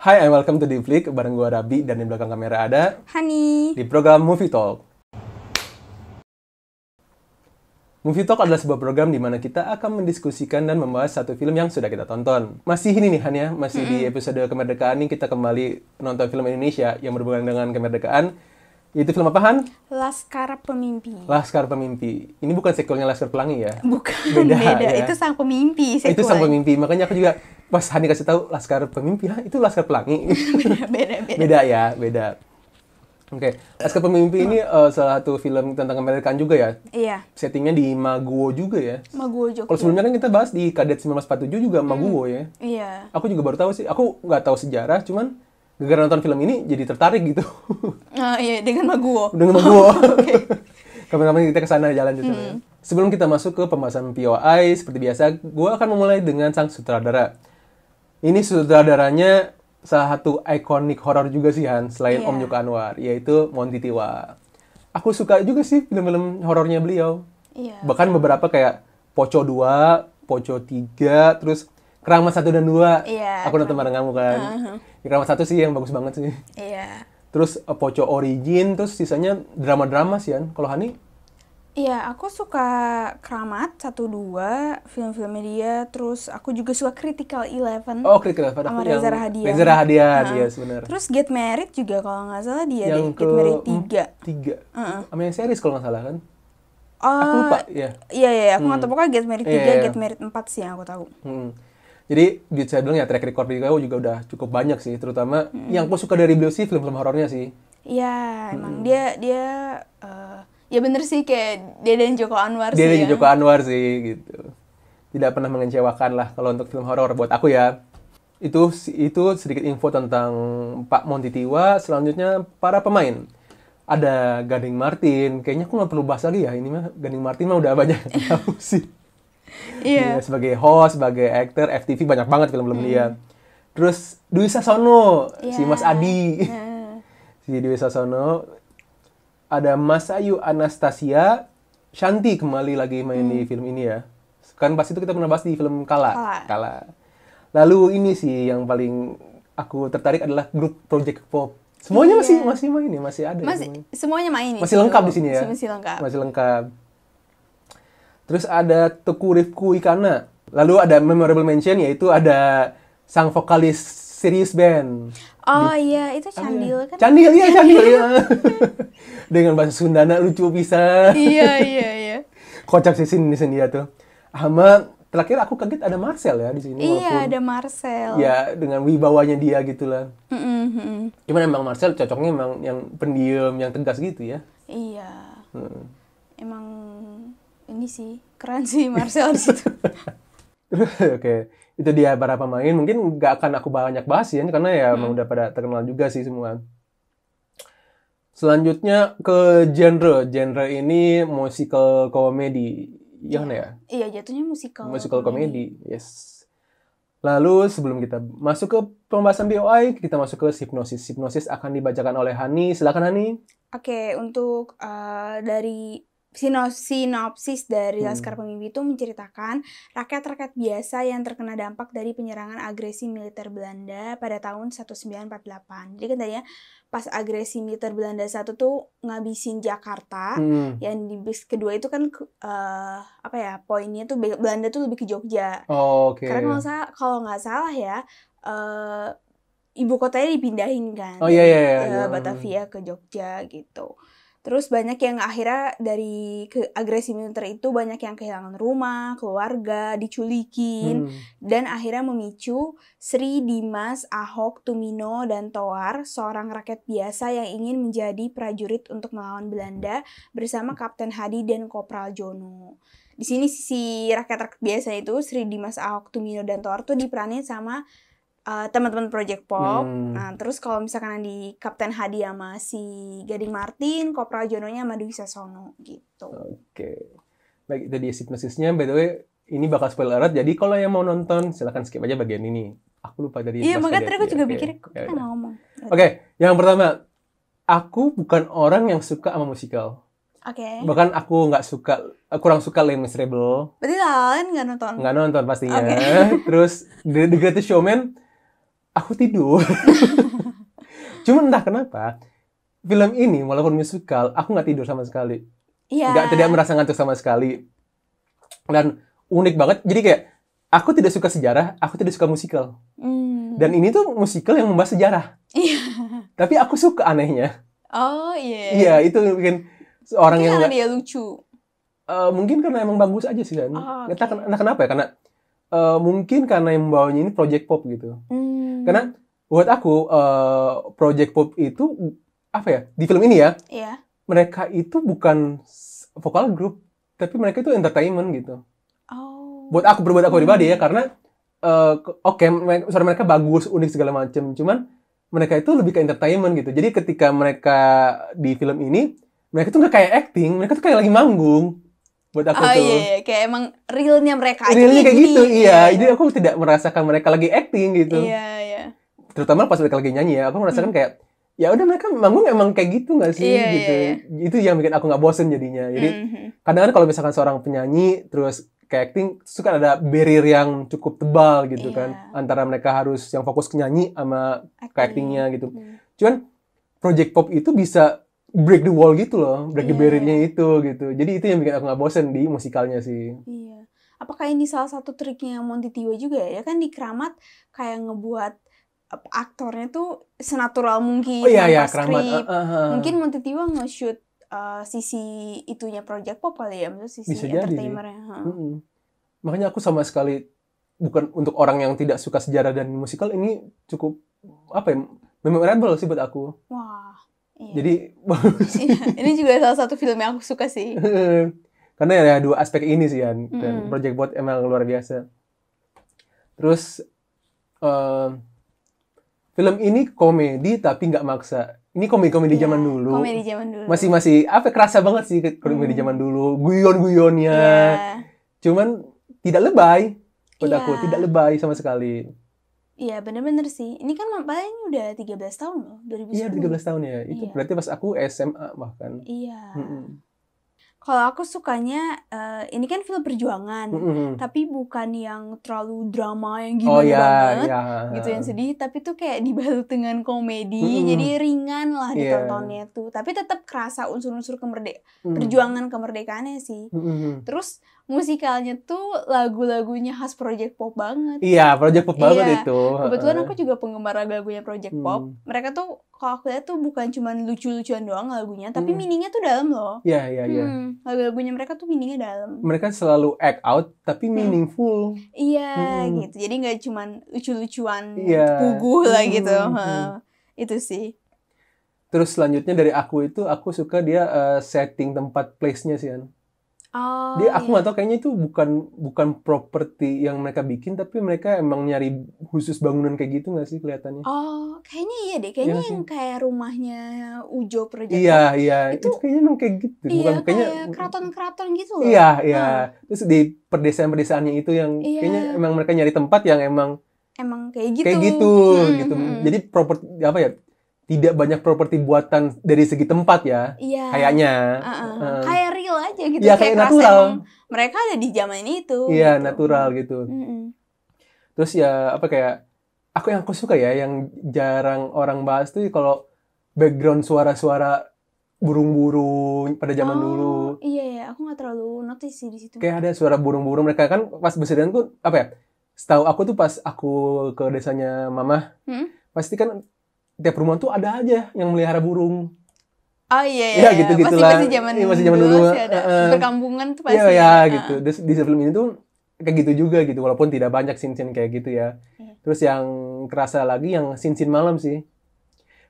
Hi and welcome to Divlik, bareng gue Rabi dan di belakang kamera ada Hani. di program Movie Talk. Movie Talk adalah sebuah program di mana kita akan mendiskusikan dan membahas satu film yang sudah kita tonton. Masih ini nih Han ya, masih di episode kemerdekaan ini kita kembali nonton film Indonesia yang berhubungan dengan kemerdekaan. Itu film apa Han? Laskar Pemimpi. Laskar Pemimpi. Ini bukan sequelnya Laskar Pelangi ya? Bukan, beda. Ya? Itu Sang Pemimpi. Itu Sang Pemimpi. Makanya aku juga pas Hani kasih tahu Laskar Pemimpi, itu Laskar Pelangi. beda. Beda ya, beda. Oke, Laskar Pemimpi ini salah satu film tentang kemerdekaan juga ya? Iya. Settingnya di Maguwo juga ya? Maguwo Jogja. Kalau sebelumnya kan kita bahas di Kadet 1947 juga Maguwo ya? Iya. Aku juga baru tahu sih, aku nggak tahu sejarah, cuman gara-gara nonton film ini jadi tertarik gitu. Iya, dengan Maguwo. Dengan Maguwo. Kapan-kapan kita kesana jalan di sana. Sebelum kita masuk ke pembahasan POI, seperti biasa, gue akan memulai dengan sang sutradara. Ini sutradaranya salah satu ikonik horor juga sih Han, selain Om Joko Anwar, yaitu Monty Tiwa. Aku suka juga sih film-film horornya beliau. Iya. Bahkan beberapa kayak Poco 2, Poco 3, terus Keramat 1 dan 2. Iya, Aku nonton bareng kamu kan. Keramat 1 sih yang bagus banget sih. Iya. Terus Poco Origin, terus sisanya drama-drama sih Han. Kalau Hani? Iya, aku suka Keramat 1-2, film-filmnya dia. Terus aku juga suka Critical 11. Oh, Critical 11 sama yang Reza Rahadian. Reza Rahadian, iya sebenarnya. Terus Get Married juga kalau nggak salah dia Yang deh. Get Married 3. 3. Sama yang series kalau nggak salah kan? Oh, Aku lupa, ya. Iya, aku nggak tahu. Pokoknya Get Married 3, Iya. Get Married 4 sih yang aku tahu. Jadi bisa bilang ya track record beliau juga udah cukup banyak sih, terutama yang aku suka dari beliau sih film-film horornya sih. Iya, emang dia ya bener sih kayak dia dan Joko Anwar Dia sih dan ya. Joko Anwar sih gitu. Tidak pernah mengecewakan lah kalau untuk film horor buat aku ya. Itu sedikit info tentang Pak Monty Tiwa. Selanjutnya para pemain. Ada Gading Martin. Kayaknya aku nggak perlu bahas lagi ya. Ini mah Gading Martin mah udah banyak yang tahu sih. Iya. Dia sebagai host, sebagai aktor, FTV banyak banget film-film dia. Terus Dwi Sasono, si Mas Adi. Si Dwi Sasono. Ada Mas Ayu Anastasia. Shanti kembali lagi main di film ini ya. Kan pas itu kita pernah bahas di film Kala. Lalu ini sih yang paling aku tertarik adalah grup Project Pop. Semuanya masih main ya, masih ada. Semuanya main. Masih lengkap di sini ya. Masih lengkap. Terus ada Teku Rifku Ikana. Lalu ada memorable mention, yaitu ada sang vokalis Serious Band. Oh iya, itu Candil kan? Candil ya. Dengan bahasa Sundana lucu pisan. Iya. Kocak sih di sini ya tuh. Sama terakhir aku kaget ada Marcel ya di sini. Iya, ada Marcel. Ya, dengan wibawanya dia gitu lah. Cuman emang Marcel cocoknya emang yang pendiam, yang tegas gitu ya. Iya. Emang ini sih keren sih Marcel di situ. Oke, itu dia para pemain. Mungkin nggak akan aku banyak bahas ya, karena ya emang udah pada terkenal juga sih semua. Selanjutnya ke genre. Genre ini musical comedy. Yang ya? Iya, jatuhnya Musical comedy, yes. Lalu sebelum kita masuk ke pembahasan BOI, kita masuk ke hipnosis. Hipnosis akan dibacakan oleh Hani. Silakan Hani. Oke, untuk dari sinopsis dari Laskar Pemimpi itu menceritakan rakyat-rakyat biasa yang terkena dampak dari penyerangan agresi militer Belanda pada tahun 1948. Jadi kan tadinya pas agresi militer Belanda satu tuh ngabisin Jakarta, yang di bis kedua itu kan poinnya tuh Belanda tuh lebih ke Jogja. Oh, oke. Karena kalau nggak salah ya ibu kotanya dipindahin kan. Oh iya. Batavia ke Jogja gitu. Terus banyak yang akhirnya dari agresi militer itu banyak yang kehilangan rumah, keluarga, diculikin, dan akhirnya memicu Sri Dimas Ahok Tumino dan Toar, seorang rakyat biasa yang ingin menjadi prajurit untuk melawan Belanda bersama Kapten Hadi dan Kopral Jono. Di sini si rakyat-rakyat biasa itu Sri Dimas Ahok Tumino dan Toar tuh diperanin sama teman-teman Project Pop. Nah, terus kalau misalkan di Kapten Hadi sama si Gading Martin, Kopral Jono-nya sama Dwi Sasono gitu. Oke. Baik, itu dia hipnosisnya. By the way, ini bakal spoiler alert. Jadi kalau yang mau nonton, silakan skip aja bagian ini. Aku lupa tadi. Iya, makanya tadi aku juga mikir, kok kita ngomong. Oke, yang pertama. Aku bukan orang yang suka sama musikal. Oke. Bahkan aku kurang suka Les Miserables. Berarti kalian nggak nonton? Nggak nonton pastinya. Okay. Terus The Greatest Showman, aku tidur. Cuman entah kenapa film ini walaupun musikal, aku nggak tidur sama sekali. Iya. Tidak merasa ngantuk sama sekali. Dan unik banget. Jadi kayak aku tidak suka sejarah, aku tidak suka musikal. Dan ini tuh musikal yang membahas sejarah. Iya. Tapi aku suka anehnya. Oh iya. Iya, itu bikin seorang Mungkin yang karena dia lucu. mungkin karena emang bagus aja sih kan. Oh, Entah kenapa ya, karena mungkin karena yang membawanya ini project pop gitu. Karena buat aku project pop itu apa ya, di film ini ya, Iya. mereka itu bukan vokal group, tapi mereka itu entertainment gitu. Oh. Buat aku pribadi ya, karena oke, suara mereka bagus, unik segala macam, cuman mereka itu lebih ke entertainment gitu. Jadi ketika mereka di film ini, mereka tuh nggak kayak acting, mereka tuh kayak lagi manggung. Buat aku tuh. Iya, kayak emang realnya mereka aja Realnya kayak gini. gitu, iya. Jadi aku tidak merasakan mereka lagi acting gitu. Iya. Terutama pas mereka lagi nyanyi ya, aku merasakan kayak ya udah mereka manggung emang kayak gitu nggak sih Iya, gitu. iya. Itu yang bikin aku nggak bosen jadinya. Jadi kadang-kadang kalau misalkan seorang penyanyi terus kayak acting, suka ada barrier yang cukup tebal gitu Iya. kan, antara mereka harus yang fokus ke nyanyi sama ke actingnya gitu. Cuman project pop itu bisa break the wall gitu loh, break the Iya. barrier-nya itu gitu. Jadi itu yang bikin aku nggak bosen di musikalnya sih. Iya. Apakah ini salah satu triknya Monty Tiwa juga ya? Kan di Kramat kayak ngebuat aktornya tuh senatural mungkin Oh iya, tanpa Kramat. skrip. Mungkin Monty Tiwa nge-shoot sisi itunya project pop kali ya, maksudnya sisi Bisa jadi sih. entertainernya. Makanya aku sama sekali bukan untuk orang yang tidak suka sejarah dan musikal, ini cukup apa ya, memorable sih buat aku. Wah. Iya. Jadi bagus. Iya, ini juga salah satu film yang aku suka sih. Karena ya dua aspek ini sih kan. Dan Project Bot emang luar biasa. Terus film ini komedi tapi nggak maksa. Ini komedi zaman dulu. Komedi zaman dulu. Masih apa, kerasa banget sih komedi zaman dulu. Guyon-guyonnya. Cuman tidak lebay. Buat aku tidak lebay sama sekali. Iya, bener-bener sih. Ini kan paling udah 13 tahun loh, 2010. Iya, 13 tahun ya. Itu berarti pas aku SMA bahkan. Iya. Kalau aku sukanya, ini kan film perjuangan, tapi bukan yang terlalu drama yang gimana banget, gitu yang sedih, tapi tuh kayak dibalut dengan komedi, jadi ringan lah ditontonnya tuh. Tapi tetap kerasa unsur-unsur perjuangan kemerdekaannya sih. Terus musikalnya tuh lagu-lagunya khas Project Pop banget. Iya, Project Pop banget itu. Kebetulan aku juga penggemar lagu-lagunya Project Pop. Mereka tuh kalau aku lihat tuh bukan cuma lucu-lucuan doang lagunya, tapi meaningnya tuh dalam loh. Iya. Lagu-lagunya mereka tuh meaningnya dalam. Mereka selalu act out tapi meaningful. Iya, gitu. Jadi nggak cuma lucu-lucuan puguh lah gitu. Itu sih. Terus selanjutnya dari aku suka dia setting tempat place-nya sih kan. Dia aku nggak tahu, kayaknya itu bukan properti yang mereka bikin, tapi mereka emang nyari khusus bangunan kayak gitu nggak sih kelihatannya? Oh, kayaknya iya deh. Kayaknya yang kayak rumahnya Ujo Project. Iya. Itu kayaknya emang kayak gitu. Iya, bukan kayak keraton-keraton gitu loh. Iya. Terus di pedesaan-pedesaannya itu yang kayaknya emang mereka nyari tempat yang emang kayak gitu. Kayak gitu. Jadi properti apa ya? Tidak banyak properti buatan dari segi tempat ya. Iya. Kayaknya. Kayak real aja gitu. Iya, kayak natural. Mereka ada di zaman itu. Iya, gitu. natural gitu. Terus ya apa kayak aku suka ya yang jarang orang bahas tuh kalau background suara-suara burung-burung pada zaman dulu. Iya, aku nggak terlalu notice sih di situ. Kayak ada suara burung-burung, mereka kan pas berserian tuh apa ya? Setahu aku tuh pas aku ke desanya Mama, pasti kan tiap rumah tuh ada aja yang melihara burung. Oh iya. Ya gitu-gitu lah. Masih zaman dulu masih ada. Perkampungan tuh pasti. Iya gitu. Di film ini tuh kayak gitu juga gitu, walaupun tidak banyak scene-scene kayak gitu ya. Terus yang kerasa lagi yang scene-scene malam sih.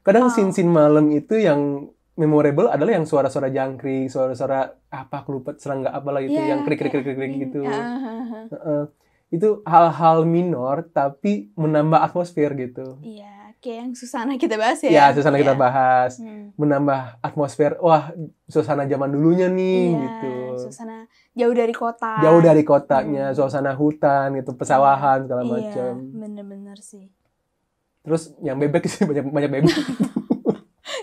Kadang scene-scene malam itu yang memorable adalah yang suara-suara jangkrik, suara-suara apa aku lupa, serangga apalah gitu, yang krik-krik gitu. Itu hal-hal minor tapi menambah atmosfer gitu. Iya. Kayak yang Susana kita bahas ya. Iya, Susana kita bahas. Menambah atmosfer, wah, suasana zaman dulunya nih, gitu. Suasana jauh dari kota. Jauh dari kotanya, suasana hutan, gitu, pesawahan, segala macam. Iya, bener-bener sih. Terus yang bebek sih, banyak bebek.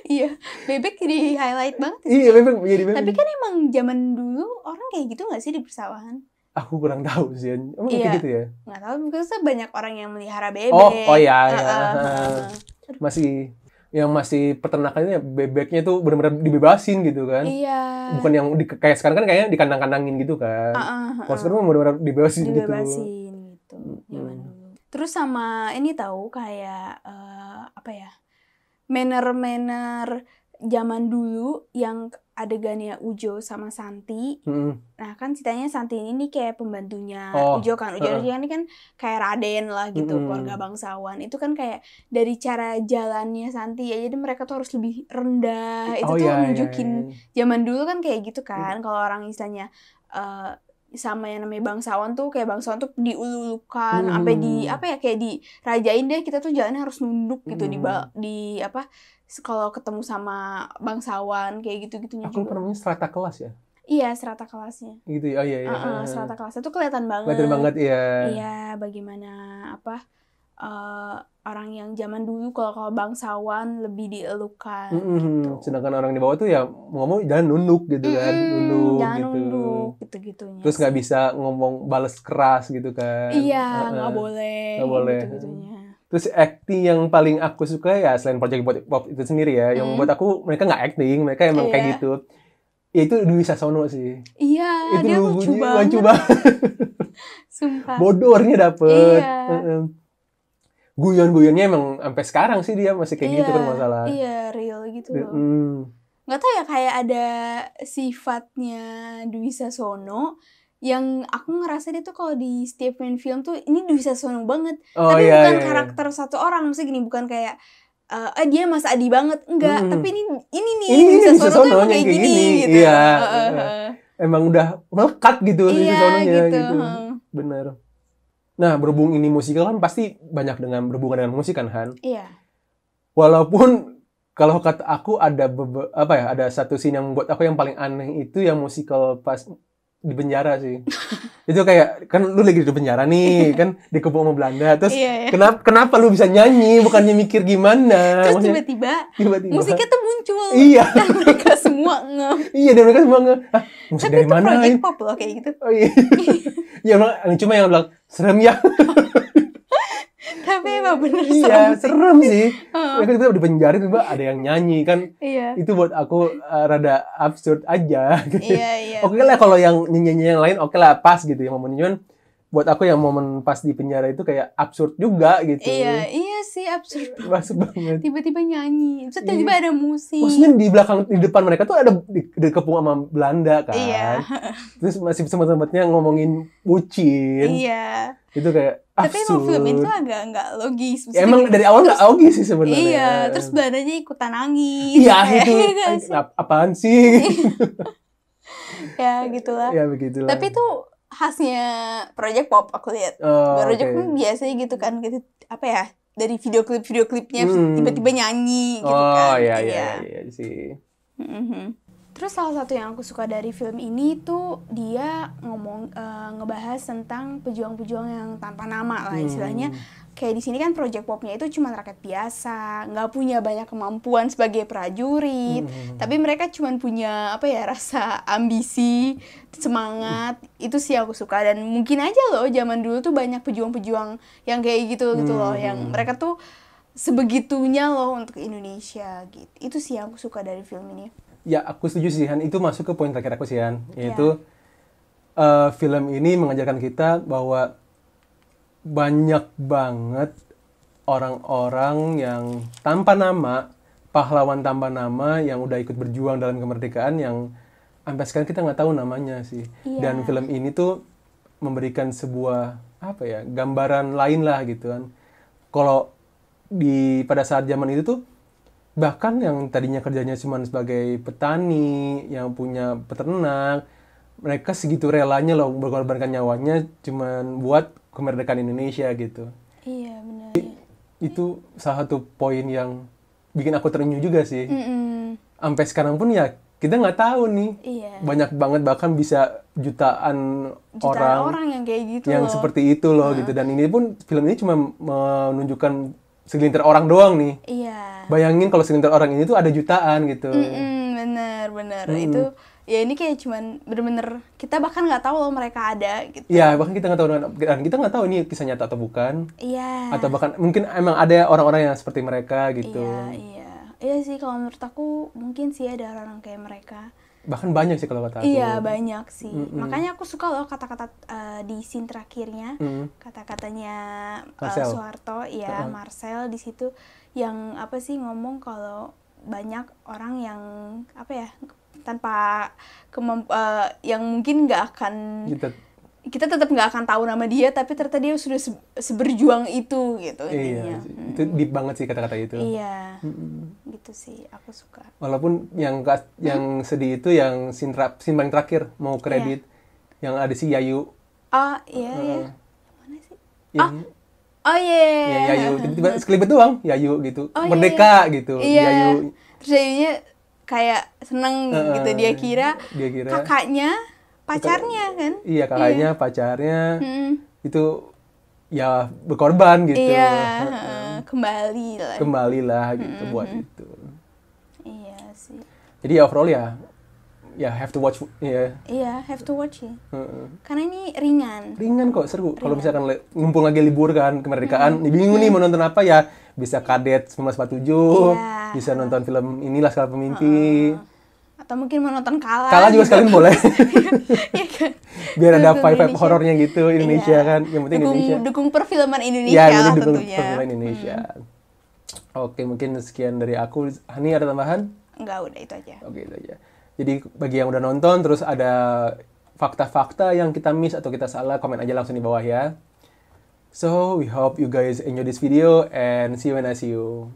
Iya, bebek jadi highlight banget. Iya, bebek jadi bebek. Tapi kan emang zaman dulu orang kayak gitu nggak sih di persawahan? Aku kurang tahu sih. Emang Iya. gitu ya? Nggak tahu, mungkin banyak orang yang melihara bebek. Oh iya ya. Heeh. Masih yang masih peternakannya bebeknya tuh benar-benar dibebasin gitu kan. Iya. Bukan yang kayak sekarang kan kayaknya dikandang-kandangin gitu kan. Kalau sekarang benar-benar dibebasin gitu. Dibebasin gitu. Zaman dulu. Terus sama ini tahu kayak apa ya? Manner-manner zaman dulu yang adegannya Ujo sama Santi. Nah kan ceritanya Santi ini kayak pembantunya Ujo kan. Ujo ini kan kayak Raden lah gitu, keluarga bangsawan. Itu kan kayak dari cara jalannya Santi ya, jadi mereka tuh harus lebih rendah. Itu tuh nunjukin zaman dulu kan kayak gitu kan. Kalau orang istilahnya sama yang namanya bangsawan tuh, kayak bangsawan tuh diulu-ulukan sampai di apa ya, kayak dirajain deh, kita tuh jalannya harus nunduk gitu di apa, kalau ketemu sama bangsawan kayak gitu-gitunya juga. Aku namanya strata kelas ya? Iya, strata kelasnya. Gitu ya. Oh iya. Strata kelasnya tuh kelihatan banget. Kelihatan banget ya. Iya, bagaimana apa orang yang zaman dulu kalau bangsawan lebih dielukan gitu. Sedangkan orang di bawah tuh ya ngomong jangan nunduk gitu kan. Jangan nunduk gitu-gitunya. Terus nggak bisa ngomong balas keras gitu kan. Iya, nggak boleh. Nggak boleh. Gitu-gitunya. Terus acting yang paling aku suka ya selain Project Pop itu sendiri ya, yang buat aku mereka nggak acting, mereka emang kayak gitu. Ya itu Dwi Sasono sih. Iya, itu dia lucu banget. Sumpah. Bodornya dapet. Iya. Guyon-guyonnya emang sampai sekarang sih dia masih kayak gitu kan masalah. Iya, real gitu loh. Nggak tahu ya, kayak ada sifatnya Dwi Sasono yang aku ngerasa dia tuh kalau di setiap main film tuh ini Dwi Sasono banget. Tapi bukan karakter satu orang, maksudnya gini, bukan kayak dia Mas Adi banget, enggak. Tapi ini nih Dwi Sasono tuh emang kayak gini gitu. Iya. Emang udah melekat gitu Dwi Sasononya gitu. Bener. Nah, berhubung ini musikal kan pasti banyak berhubungan dengan musik kan, Han? Iya. Walaupun kalau kata aku ada ada satu scene yang buat aku yang paling aneh itu yang musikal pas di penjara sih. Itu kayak kan lu lagi di penjara nih, kan dikepung sama Belanda. Terus kenapa lu bisa nyanyi bukannya mikir gimana? Terus tiba-tiba musiknya tuh muncul. Iya. Dan mereka semua dan mereka semua musik dari mana? Tapi itu project pop loh kayak gitu. Oh iya. Ya cuma yang bilang serem ya. Tapi emang bener serem. Iya, serem sih. Mereka tiba di penjara tiba ada yang nyanyi kan. Iya. Itu buat aku rada absurd aja. Iya. Oke lah kalau yang nyanyi yang lain oke lah pas gitu ya momennya, cuman buat aku yang momen pas di penjara itu kayak absurd juga gitu. Iya sih absurd. Masuk banget. Tiba-tiba nyanyi, terus tiba-tiba ada musik. Maksudnya di depan mereka tuh ada dikepung sama Belanda kan. Iya. Terus masih sempat-sempatnya ngomongin bucin. Iya. Itu kayak absurd. Tapi emang film itu agak nggak logis. Ya, emang dari awal nggak logis sih sebenarnya. Iya, terus Belandanya ikutan nangis. Iya itu. Apaan sih? Ya gitulah. Ya begitulah. Tapi itu khasnya Project Pop aku lihat. Project Pop biasanya gitu kan, gitu apa ya, dari video klipnya tiba-tiba nyanyi gitu kan. Oh iya sih. Terus salah satu yang aku suka dari film ini tuh dia ngebahas tentang pejuang-pejuang yang tanpa nama lah istilahnya. Kayak di sini kan Project Popnya itu cuma rakyat biasa, nggak punya banyak kemampuan sebagai prajurit, tapi mereka cuma punya apa ya, rasa ambisi, semangat. Itu sih aku suka, dan mungkin aja loh zaman dulu tuh banyak pejuang-pejuang yang kayak gitu loh, yang mereka tuh sebegitunya loh untuk Indonesia gitu. Itu sih yang aku suka dari film ini. Ya aku setuju sih Han, itu masuk ke poin terakhir aku sih Han, yaitu film ini mengajarkan kita bahwa banyak banget orang-orang yang tanpa nama, pahlawan tanpa nama yang udah ikut berjuang dalam kemerdekaan yang sampai sekarang kita nggak tahu namanya sih. Dan film ini tuh memberikan sebuah apa ya, gambaran lain lah gitu kan. Kalau pada saat zaman itu tuh bahkan yang tadinya kerjanya cuma sebagai petani, yang punya peternak, mereka segitu relanya loh mengorbankan nyawanya cuman buat kemerdekaan Indonesia gitu. Iya benar. Itu salah satu poin yang bikin aku terenyuh juga sih. Sampai sekarang pun ya kita nggak tahu nih. Banyak banget, bahkan bisa jutaan orang yang kayak gitu yang loh. Seperti itu loh gitu. Dan ini pun film ini cuma menunjukkan segelintir orang doang nih. Bayangin kalau segelintir orang ini tuh ada jutaan gitu. Bener. Itu ya ini kayak cuman bener-bener kita bahkan nggak tahu loh mereka ada gitu. Iya, bahkan kita nggak tahu, dan kita nggak tahu ini kisah nyata atau bukan. Iya. Atau bahkan mungkin emang ada orang-orang yang seperti mereka gitu. Iya sih, kalau menurut aku mungkin sih ada orang kayak mereka. Bahkan banyak sih kalau kata aku. Iya, banyak sih. Makanya aku suka loh kata-kata di scene terakhirnya, kata-katanya Soeharto, ya Marcel di situ yang apa sih ngomong kalau banyak orang yang apa ya tanpa yang mungkin nggak akan kita tetap nggak akan tahu nama dia, tapi ternyata dia sudah seberjuang itu gitu intinya. Iya, itu deep banget sih kata-kata itu. Iya, gitu sih, aku suka. Walaupun yang sedih itu yang scene paling terakhir mau kredit, yang ada si Yayu. Oh iya. Yang mana sih? Oh iya. Ya, Yayu, tiba-tiba sekelibet doang, Yayu gitu, merdeka gitu. Iya. Yayu. Terus Yayunya kayak seneng gitu, dia kira kakaknya pacarnya kan. Iya, kakaknya pacarnya itu ya berkorban gitu. Iya, kembali lah gitu buat itu. Iya sih. Jadi overall ya have to watch ya. Iya, have to watch ya. Karena ini ringan kok, seru. Kalau misalkan ngumpul lagi libur kan kemerdekaan, bingung nih mau nonton apa ya, bisa Kadet 1947, bisa nonton film inilah Skala Pemimpi, atau mungkin mau nonton Kala juga sekalian boleh. Iya kan? Biar ada vibe horornya gitu Indonesia kan, yang penting Indonesia. Dukung perfilman Indonesia lah dukung tentunya. perfilman Indonesia. Oke, mungkin sekian dari aku. Hani ada tambahan? Enggak, udah itu aja. Oke, itu aja. Jadi bagi yang udah nonton terus ada fakta-fakta yang kita miss atau kita salah, komen aja langsung di bawah ya. So, we hope you guys enjoy this video and see you when I see you.